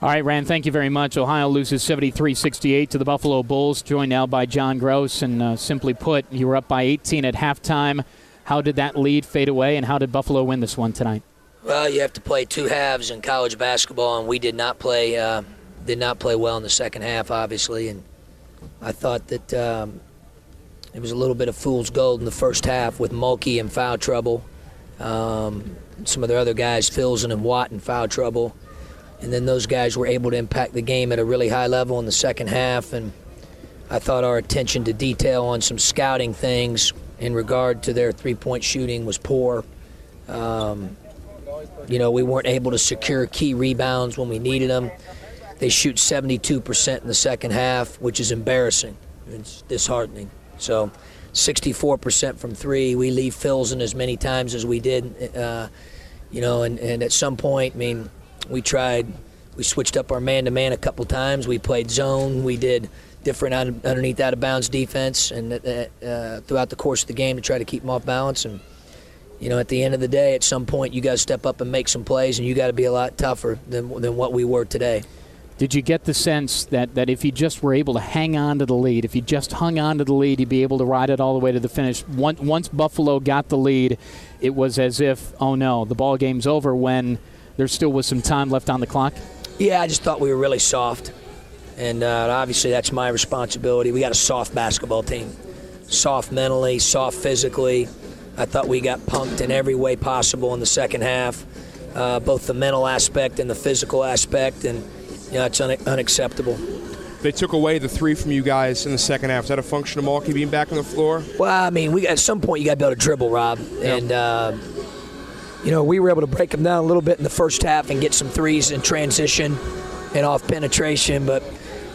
All right, Rand, thank you very much. Ohio loses 73-68 to the Buffalo Bulls, joined now by John Gross. And simply put, you were up by 18 at halftime. How did that lead fade away, and how did Buffalo win this one tonight? Well, you have to play two halves in college basketball, and we did not play well in the second half, obviously. And I thought that it was a little bit of fool's gold in the first half with Mulkey in foul trouble. Some of the other guys, Filson and Watt, in foul trouble. And then those guys were able to impact the game at a really high level in the second half. And I thought our attention to detail on some scouting things in regard to their three-point shooting was poor. We weren't able to secure key rebounds when we needed them. They shoot 72% in the second half, which is embarrassing. It's disheartening. So 64% from three. We leave Filson as many times as we did. And at some point, we switched up our man-to-man a couple times. We played zone. We did different underneath out-of-bounds defense and throughout the course of the game to try to keep them off balance. And, at the end of the day, at some point, you got to step up and make some plays, and you got to be a lot tougher than what we were today. Did you get the sense that if you just were able to hang on to the lead, if you just hung on to the lead, you'd be able to ride it all the way to the finish? Once Buffalo got the lead, it was as if, oh no, the ball game's over, when there still was some time left on the clock? Yeah, I just thought we were really soft. And obviously that's my responsibility. We got a soft basketball team. Soft mentally, soft physically. I thought we got punked in every way possible in the second half, both the mental aspect and the physical aspect, and it's unacceptable. They took away the three from you guys in the second half. Is that a function of Mulkey being back on the floor? Well, at some point you got to be able to dribble, Rob. Yep. And, we were able to break them down a little bit in the first half and get some threes in transition and off penetration, but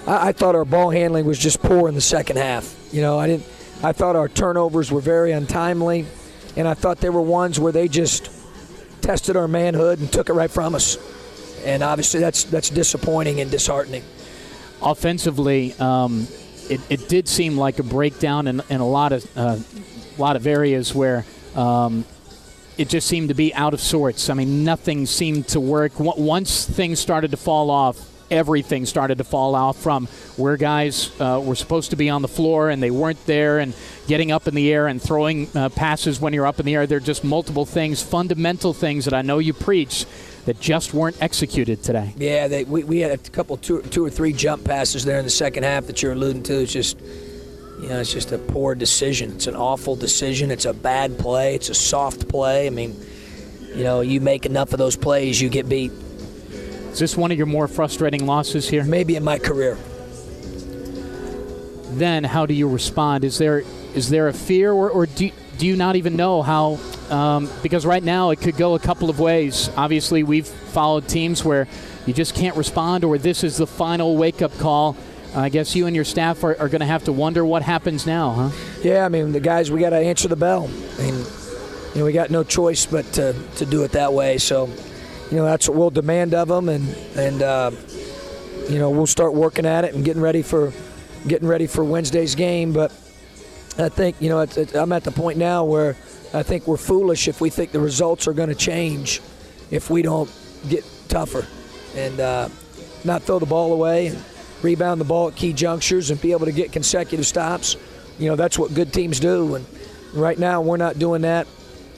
I thought our ball handling was just poor in the second half. I thought our turnovers were very untimely, and I thought there were ones where they just tested our manhood and took it right from us. And obviously that's disappointing and disheartening. Offensively, it did seem like a breakdown in a lot of areas where it just seemed to be out of sorts. Nothing seemed to work. Once things started to fall off, everything started to fall off, from where guys were supposed to be on the floor and they weren't there, and getting up in the air and throwing passes when you're up in the air. There are just multiple things, fundamental things that I know you preach, that just weren't executed today. Yeah, we had a couple, two or three jump passes there in the second half that you're alluding to. It's just, it's just a poor decision. It's an awful decision. It's a bad play. It's a soft play. You make enough of those plays, you get beat. Is this one of your more frustrating losses here? Maybe in my career. Then how do you respond? Is there a fear, or do you not even know how? Because right now it could go a couple of ways. Obviously, we've followed teams where you just can't respond, or this is the final wake-up call. I guess you and your staff are going to have to wonder what happens now, huh? Yeah, the guys, we got to answer the bell. We got no choice but to do it that way. So, that's what we'll demand of them, and we'll start working at it and getting ready for Wednesday's game. But I think I'm at the point now where I think we're foolish if we think the results are going to change if we don't get tougher and not throw the ball away and rebound the ball at key junctures and be able to get consecutive stops. That's what good teams do, and right now we're not doing that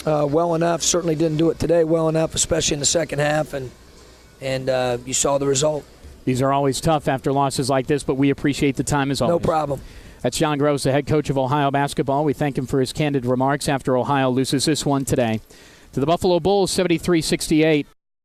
well enough. Certainly didn't do it today well enough, especially in the second half, and you saw the result. These are always tough after losses like this, but we appreciate the time as always. No problem. That's John Gross, the head coach of Ohio basketball. We thank him for his candid remarks after Ohio loses this one today to the Buffalo Bulls, 73-68.